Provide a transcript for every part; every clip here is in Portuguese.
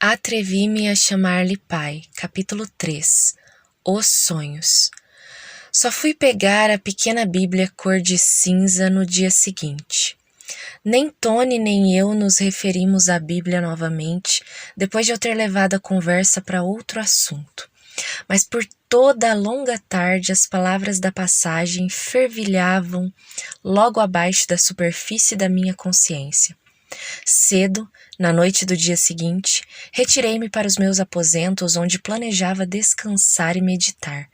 Atrevi-me a chamar-lhe pai. Capítulo 3. Os sonhos. Só fui pegar a pequena Bíblia cor de cinza no dia seguinte. Nem Tony nem eu nos referimos à Bíblia novamente, depois de eu ter levado a conversa para outro assunto. Mas por toda a longa tarde as palavras da passagem fervilhavam logo abaixo da superfície da minha consciência. Cedo, na noite do dia seguinte, retirei-me para os meus aposentos onde planejava descansar e meditar.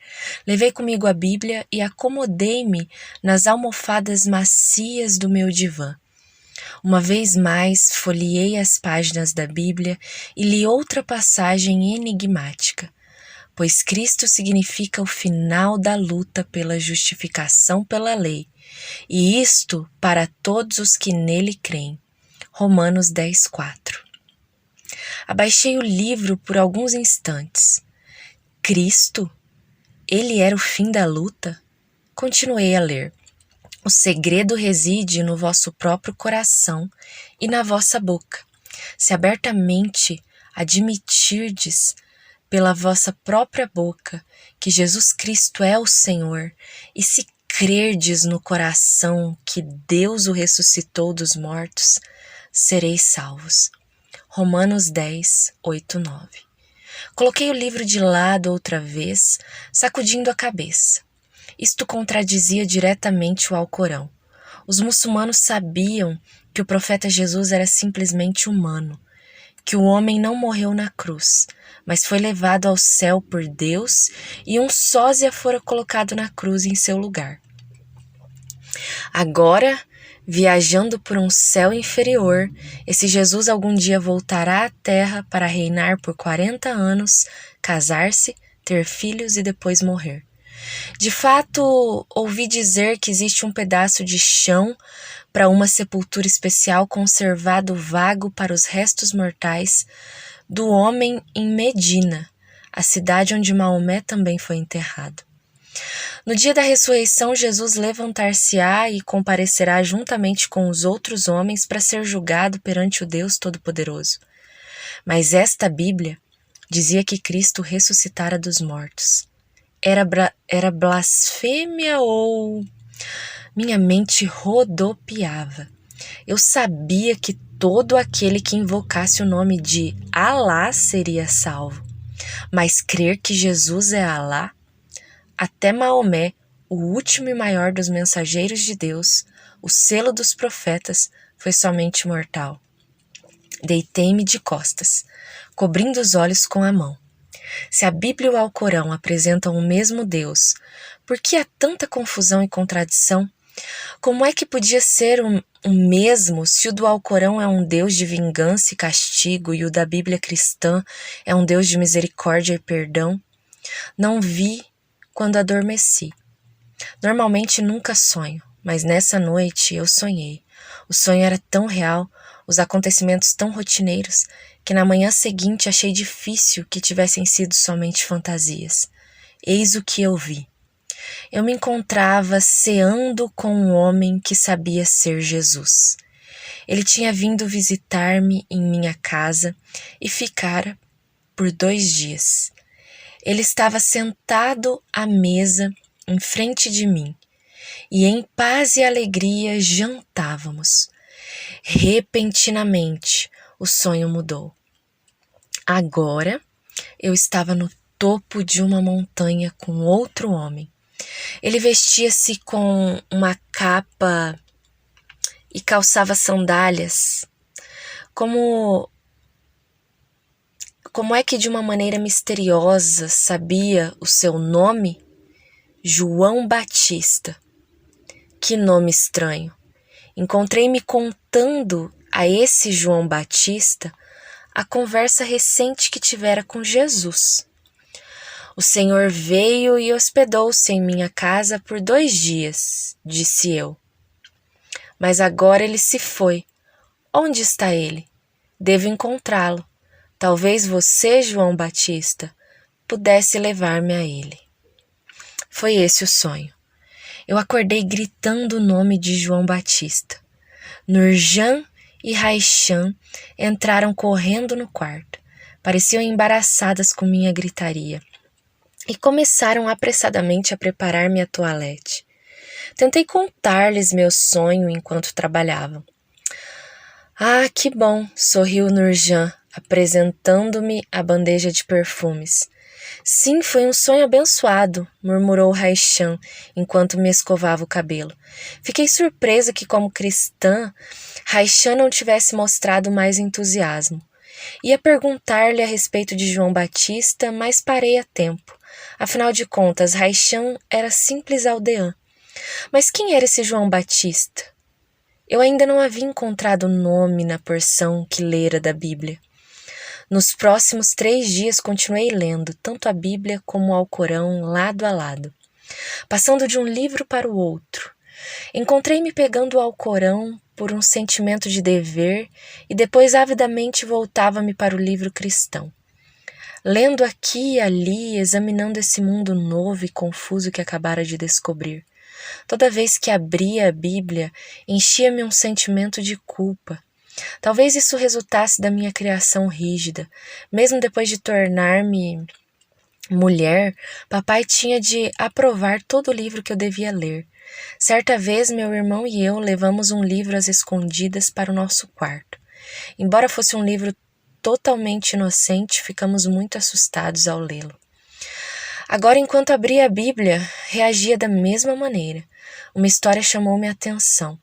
Levei comigo a Bíblia e acomodei-me nas almofadas macias do meu divã. Uma vez mais, folheei as páginas da Bíblia e li outra passagem enigmática, pois Cristo significa o final da luta pela justificação pela lei, e isto para todos os que nele creem. Romanos 10:4. Abaixei o livro por alguns instantes. Cristo? Ele era o fim da luta? Continuei a ler. O segredo reside no vosso próprio coração e na vossa boca. Se abertamente admitirdes pela vossa própria boca que Jesus Cristo é o Senhor, e se crerdes no coração que Deus o ressuscitou dos mortos, sereis salvos. Romanos 10, 8, 9. Coloquei o livro de lado outra vez, sacudindo a cabeça. Isto contradizia diretamente o Alcorão. Os muçulmanos sabiam que o profeta Jesus era simplesmente humano, que o homem não morreu na cruz, mas foi levado ao céu por Deus e um sósia fora colocado na cruz em seu lugar. Agora, viajando por um céu inferior, esse Jesus algum dia voltará à terra para reinar por 40 anos, casar-se, ter filhos e depois morrer. De fato, ouvi dizer que existe um pedaço de chão para uma sepultura especial conservado vago para os restos mortais do homem em Medina, a cidade onde Maomé também foi enterrado. No dia da ressurreição, Jesus levantar-se-á e comparecerá juntamente com os outros homens para ser julgado perante o Deus Todo-Poderoso. Mas esta Bíblia dizia que Cristo ressuscitara dos mortos. Era blasfêmia ou... Minha mente rodopiava. Eu sabia que todo aquele que invocasse o nome de Alá seria salvo. Mas crer que Jesus é Alá? Até Maomé, o último e maior dos mensageiros de Deus, o selo dos profetas, foi somente mortal. Deitei-me de costas, cobrindo os olhos com a mão. Se a Bíblia e o Alcorão apresentam o mesmo Deus, por que há tanta confusão e contradição? Como é que podia ser o mesmo se o do Alcorão é um Deus de vingança e castigo e o da Bíblia cristã é um Deus de misericórdia e perdão? Não vi quando adormeci. Normalmente nunca sonho, mas nessa noite eu sonhei. O sonho era tão real, os acontecimentos tão rotineiros, que na manhã seguinte achei difícil que tivessem sido somente fantasias. Eis o que eu vi. Eu me encontrava ceando com um homem que sabia ser Jesus. Ele tinha vindo visitar-me em minha casa e ficara por 2 dias. Ele estava sentado à mesa em frente de mim e em paz e alegria jantávamos. Repentinamente, o sonho mudou. Agora, eu estava no topo de uma montanha com outro homem. Ele vestia-se com uma capa e calçava sandálias. Como é que de uma maneira misteriosa sabia o seu nome? João Batista. Que nome estranho. Encontrei-me contando a esse João Batista a conversa recente que tivera com Jesus. O Senhor veio e hospedou-se em minha casa por 2 dias, disse eu. Mas agora ele se foi. Onde está ele? Devo encontrá-lo. Talvez você, João Batista, pudesse levar-me a ele. Foi esse o sonho. Eu acordei gritando o nome de João Batista. Nurjan e Raichan entraram correndo no quarto. Pareciam embaraçadas com minha gritaria e começaram apressadamente a preparar minha toalete. Tentei contar-lhes meu sonho enquanto trabalhavam. Ah, que bom, sorriu Nurjan, apresentando-me a bandeja de perfumes. Sim, foi um sonho abençoado, murmurou Raichan enquanto me escovava o cabelo. Fiquei surpresa que, como cristã, Raichan não tivesse mostrado mais entusiasmo. Ia perguntar-lhe a respeito de João Batista, mas parei a tempo. Afinal de contas, Raichan era simples aldeã. Mas quem era esse João Batista? Eu ainda não havia encontrado nome na porção que lera da Bíblia. Nos próximos 3 dias continuei lendo, tanto a Bíblia como o Alcorão, lado a lado, passando de um livro para o outro. Encontrei-me pegando o Alcorão por um sentimento de dever e depois avidamente voltava-me para o livro cristão. Lendo aqui e ali, examinando esse mundo novo e confuso que acabara de descobrir. Toda vez que abria a Bíblia, enchia-me um sentimento de culpa. Talvez isso resultasse da minha criação rígida. Mesmo depois de tornar-me mulher, papai tinha de aprovar todo o livro que eu devia ler. Certa vez, meu irmão e eu levamos um livro às escondidas para o nosso quarto. Embora fosse um livro totalmente inocente, ficamos muito assustados ao lê-lo. Agora, enquanto abria a Bíblia, reagia da mesma maneira. Uma história chamou-me a atenção.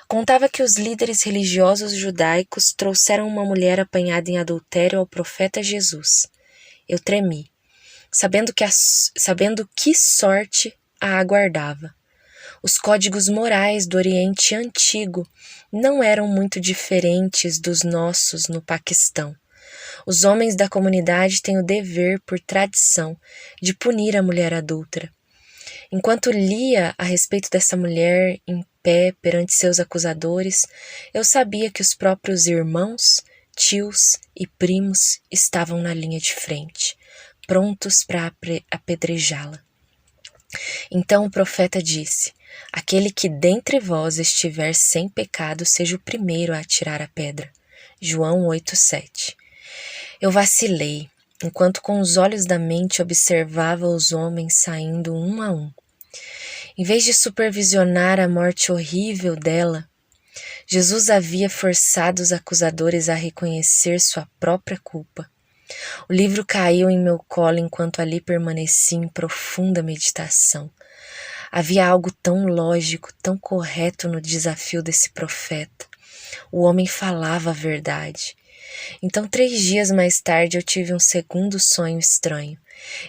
Contava que os líderes religiosos judaicos trouxeram uma mulher apanhada em adultério ao profeta Jesus. Eu tremi, sabendo que sorte a aguardava. Os códigos morais do Oriente Antigo não eram muito diferentes dos nossos no Paquistão. Os homens da comunidade têm o dever, por tradição, de punir a mulher adúltera. Enquanto lia a respeito dessa mulher em pé perante seus acusadores, eu sabia que os próprios irmãos, tios e primos estavam na linha de frente, prontos para apedrejá-la. Então o profeta disse: aquele que dentre vós estiver sem pecado, seja o primeiro a atirar a pedra. João 8:7. Eu vacilei, enquanto com os olhos da mente observava os homens saindo um a um. Em vez de supervisionar a morte horrível dela, Jesus havia forçado os acusadores a reconhecer sua própria culpa. O livro caiu em meu colo enquanto ali permaneci em profunda meditação. Havia algo tão lógico, tão correto no desafio desse profeta. O homem falava a verdade. Então, 3 dias mais tarde, eu tive um segundo sonho estranho.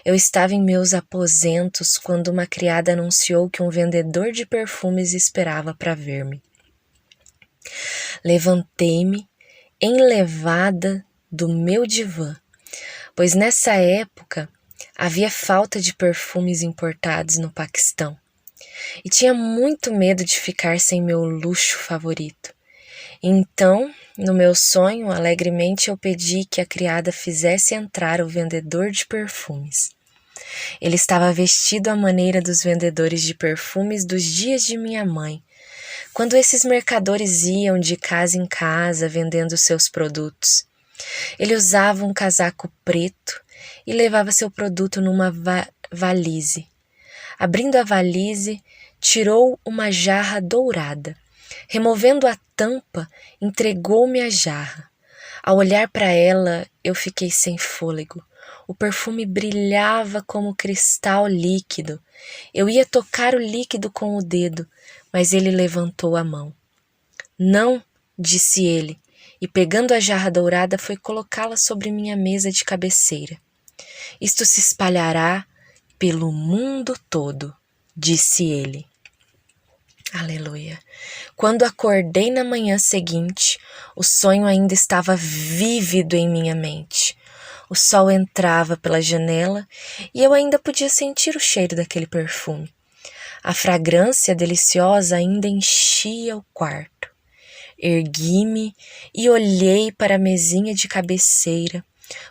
Eu estava em meus aposentos quando uma criada anunciou que um vendedor de perfumes esperava para ver-me. Levantei-me, enlevada do meu divã, pois nessa época havia falta de perfumes importados no Paquistão. E tinha muito medo de ficar sem meu luxo favorito. Então, no meu sonho, alegremente eu pedi que a criada fizesse entrar o vendedor de perfumes. Ele estava vestido à maneira dos vendedores de perfumes dos dias de minha mãe, quando esses mercadores iam de casa em casa vendendo seus produtos. Ele usava um casaco preto e levava seu produto numa valise. Abrindo a valise, tirou uma jarra dourada. Removendo a tampa, entregou-me a jarra. Ao olhar para ela, eu fiquei sem fôlego. O perfume brilhava como cristal líquido. Eu ia tocar o líquido com o dedo, mas ele levantou a mão. Não, disse ele, e pegando a jarra dourada foi colocá-la sobre minha mesa de cabeceira. Isto se espalhará pelo mundo todo, disse ele. Aleluia. Quando acordei na manhã seguinte, o sonho ainda estava vívido em minha mente. O sol entrava pela janela e eu ainda podia sentir o cheiro daquele perfume. A fragrância deliciosa ainda enchia o quarto. Ergui-me e olhei para a mesinha de cabeceira,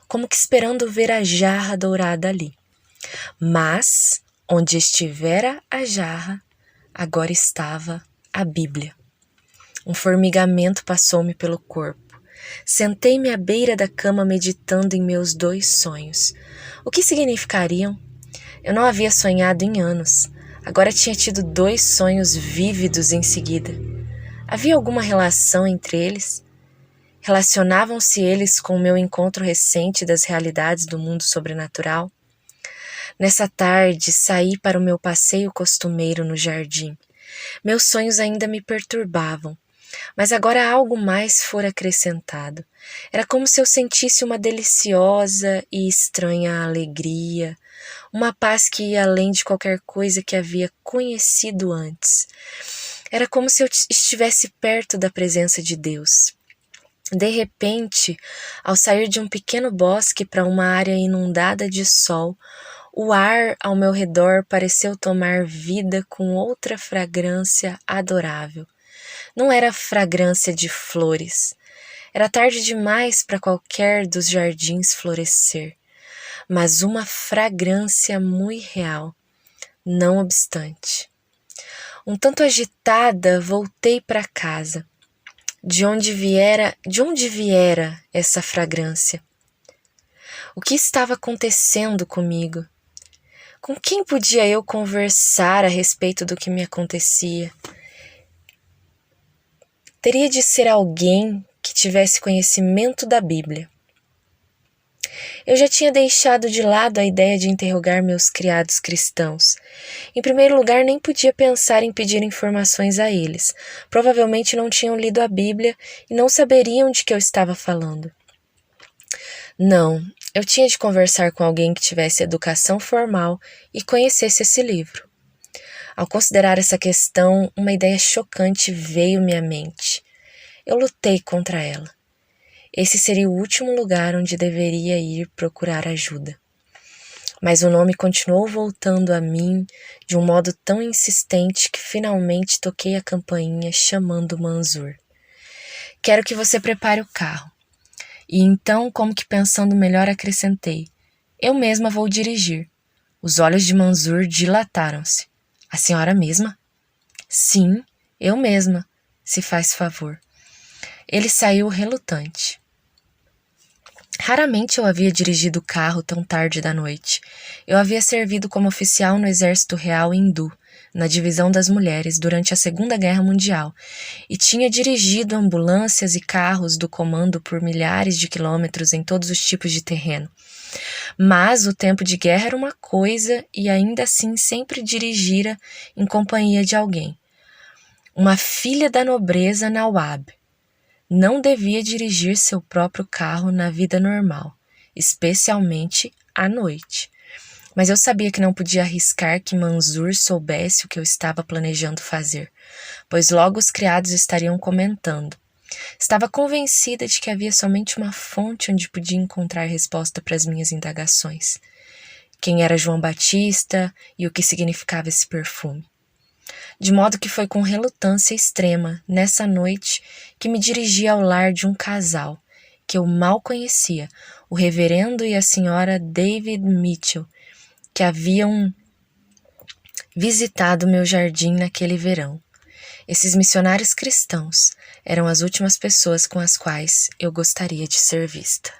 como que esperando ver a jarra dourada ali. Mas, onde estivera a jarra, agora estava a Bíblia. Um formigamento passou-me pelo corpo. Sentei-me à beira da cama meditando em meus 2 sonhos. O que significariam? Eu não havia sonhado em anos. Agora tinha tido 2 sonhos vívidos em seguida. Havia alguma relação entre eles? Relacionavam-se eles com o meu encontro recente das realidades do mundo sobrenatural? Nessa tarde, saí para o meu passeio costumeiro no jardim. Meus sonhos ainda me perturbavam, mas agora algo mais fora acrescentado. Era como se eu sentisse uma deliciosa e estranha alegria, uma paz que ia além de qualquer coisa que havia conhecido antes. Era como se eu estivesse perto da presença de Deus. De repente, ao sair de um pequeno bosque para uma área inundada de sol, o ar ao meu redor pareceu tomar vida com outra fragrância adorável. Não era fragrância de flores. Era tarde demais para qualquer dos jardins florescer, mas uma fragrância muito real. Não obstante, um tanto agitada, voltei para casa. De onde viera essa fragrância? O que estava acontecendo comigo? Com quem podia eu conversar a respeito do que me acontecia? Teria de ser alguém que tivesse conhecimento da Bíblia. Eu já tinha deixado de lado a ideia de interrogar meus criados cristãos. Em primeiro lugar, nem podia pensar em pedir informações a eles. Provavelmente não tinham lido a Bíblia e não saberiam de que eu estava falando. Não, eu tinha de conversar com alguém que tivesse educação formal e conhecesse esse livro. Ao considerar essa questão, uma ideia chocante veio-me à mente. Eu lutei contra ela. Esse seria o último lugar onde deveria ir procurar ajuda. Mas o nome continuou voltando a mim de um modo tão insistente que finalmente toquei a campainha chamando Manzur. Quero que você prepare o carro. E então, como que pensando melhor, acrescentei: eu mesma vou dirigir. Os olhos de Manzur dilataram-se. A senhora mesma? Sim, eu mesma, se faz favor. Ele saiu relutante. Raramente eu havia dirigido o carro tão tarde da noite. Eu havia servido como oficial no Exército Real Hindu, na divisão das mulheres, durante a Segunda Guerra Mundial, e tinha dirigido ambulâncias e carros do comando por milhares de quilômetros em todos os tipos de terreno. Mas o tempo de guerra era uma coisa e ainda assim sempre dirigira em companhia de alguém. Uma filha da nobreza Nawab não devia dirigir seu próprio carro na vida normal, especialmente à noite. Mas eu sabia que não podia arriscar que Manzur soubesse o que eu estava planejando fazer, pois logo os criados estariam comentando. Estava convencida de que havia somente uma fonte onde podia encontrar resposta para as minhas indagações. Quem era João Batista e o que significava esse perfume. De modo que foi com relutância extrema, nessa noite, que me dirigi ao lar de um casal, que eu mal conhecia, o reverendo e a senhora David Mitchell, que haviam visitado meu jardim naquele verão. Esses missionários cristãos eram as últimas pessoas com as quais eu gostaria de ser vista.